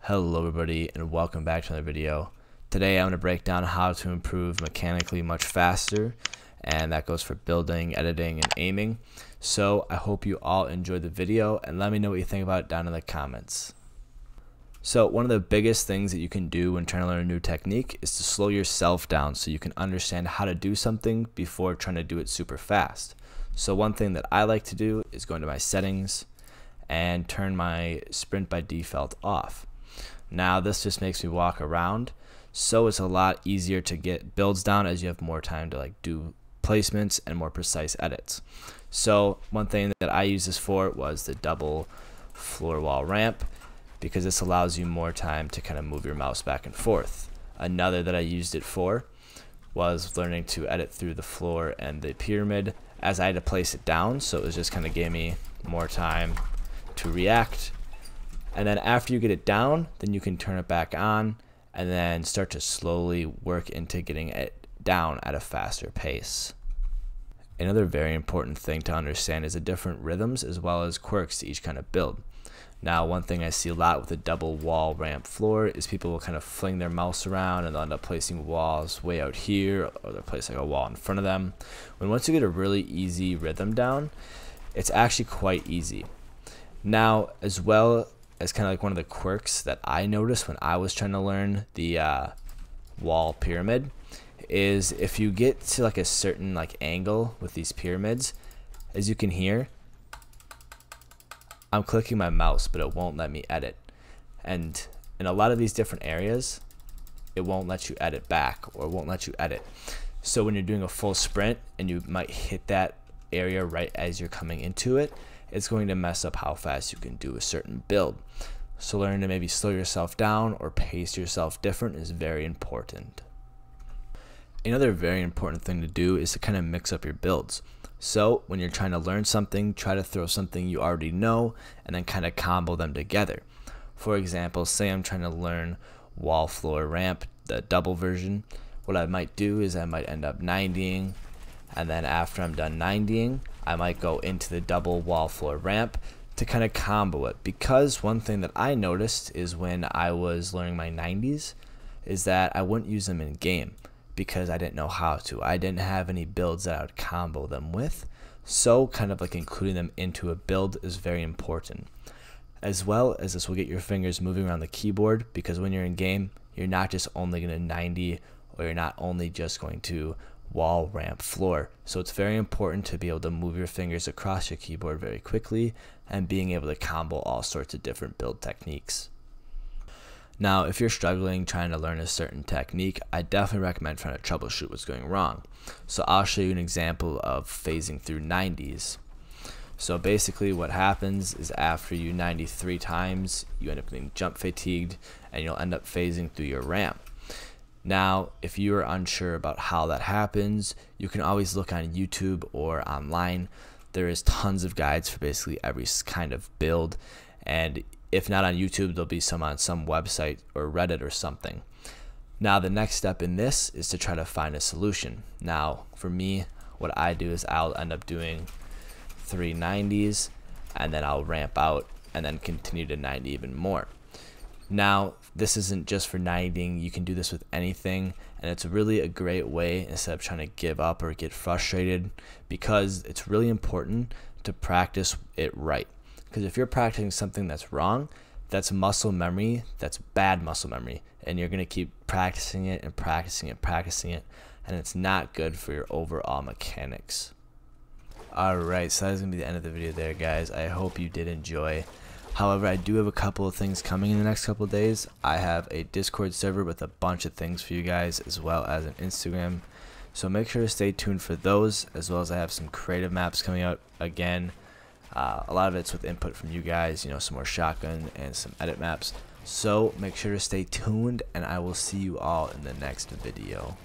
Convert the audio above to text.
Hello everybody and welcome back to another video. Today I'm going to break down how to improve mechanically much faster, and that goes for building, editing, and aiming. So I hope you all enjoyed the video and let me know what you think about it down in the comments. So one of the biggest things that you can do when trying to learn a new technique is to slow yourself down so you can understand how to do something before trying to do it super fast. So one thing that I like to do is go into my settings and turn my sprint by default off. Now this just makes me walk around, so it's a lot easier to get builds down as you have more time to do placements and more precise edits. So one thing that I used this for was the double floor wall ramp, because this allows you more time to kind of move your mouse back and forth. Another that I used it for was learning to edit through the floor and the pyramid, as I had to place it down, so it was just kind of gave me more time to react. And then after you get it down, then you can turn it back on and then start to slowly work into getting it down at a faster pace. Another very important thing to understand is the different rhythms as well as quirks to each kind of build. Now one thing I see a lot with the double wall ramp floor is people will kind of fling their mouse around and they'll end up placing walls way out here, or they'll place like a wall in front of them. When once you get a really easy rhythm down, it's actually quite easy. Now as well as kind of like one of the quirks that I noticed when I was trying to learn the wall pyramid is if you get to like a certain angle with these pyramids, as you can hear, I'm clicking my mouse but it won't let me edit, and in a lot of these different areas it won't let you edit back or it won't let you edit. So when you're doing a full sprint and you might hit that area right as you're coming into it, it's going to mess up how fast you can do a certain build. So learning to maybe slow yourself down or pace yourself different is very important. Another very important thing to do is to kind of mix up your builds. So when you're trying to learn something, try to throw something you already know and then kind of combo them together. For example, say I'm trying to learn wall floor ramp, the double version. What I might do is I might end up 90ing, and then after I'm done 90ing, I might go into the double wall floor ramp to kind of combo it. Because one thing that I noticed is when I was learning my 90s is that I wouldn't use them in game because I didn't know how to. I didn't have any builds that I would combo them with, so kind of including them into a build is very important. As well as this will get your fingers moving around the keyboard, because when you're in game you're not just only going to 90, or you're not only just going to wall ramp floor. So it's very important to be able to move your fingers across your keyboard very quickly and being able to combo all sorts of different build techniques. Now if you're struggling trying to learn a certain technique, I definitely recommend trying to troubleshoot what's going wrong. So I'll show you an example of phasing through 90s. So basically what happens is after you 93 times, you end up getting jump fatigued and you'll end up phasing through your ramp. Now, if you are unsure about how that happens, you can always look on YouTube or online. There is tons of guides for basically every kind of build, and if not on YouTube, there'll be some on some website or Reddit or something. Now, the next step in this is to try to find a solution. Now, for me, what I do is I'll end up doing 390s, and then I'll ramp out and then continue to 90 even more. Now this isn't just for 90ing, you can do this with anything, and it's really a great way instead of trying to give up or get frustrated, because it's really important to practice it right. Because if you're practicing something that's wrong, that's muscle memory, that's bad muscle memory, and you're going to keep practicing it and practicing it and practicing it, and it's not good for your overall mechanics. Alright, so that's going to be the end of the video there, guys. I hope you did enjoy. However, I do have a couple of things coming in the next couple of days. I have a Discord server with a bunch of things for you guys, as well as an Instagram. So make sure to stay tuned for those, as well as I have some creative maps coming out again. A lot of it's with input from you guys, some more shotgun and some edit maps. So make sure to stay tuned, and I will see you all in the next video.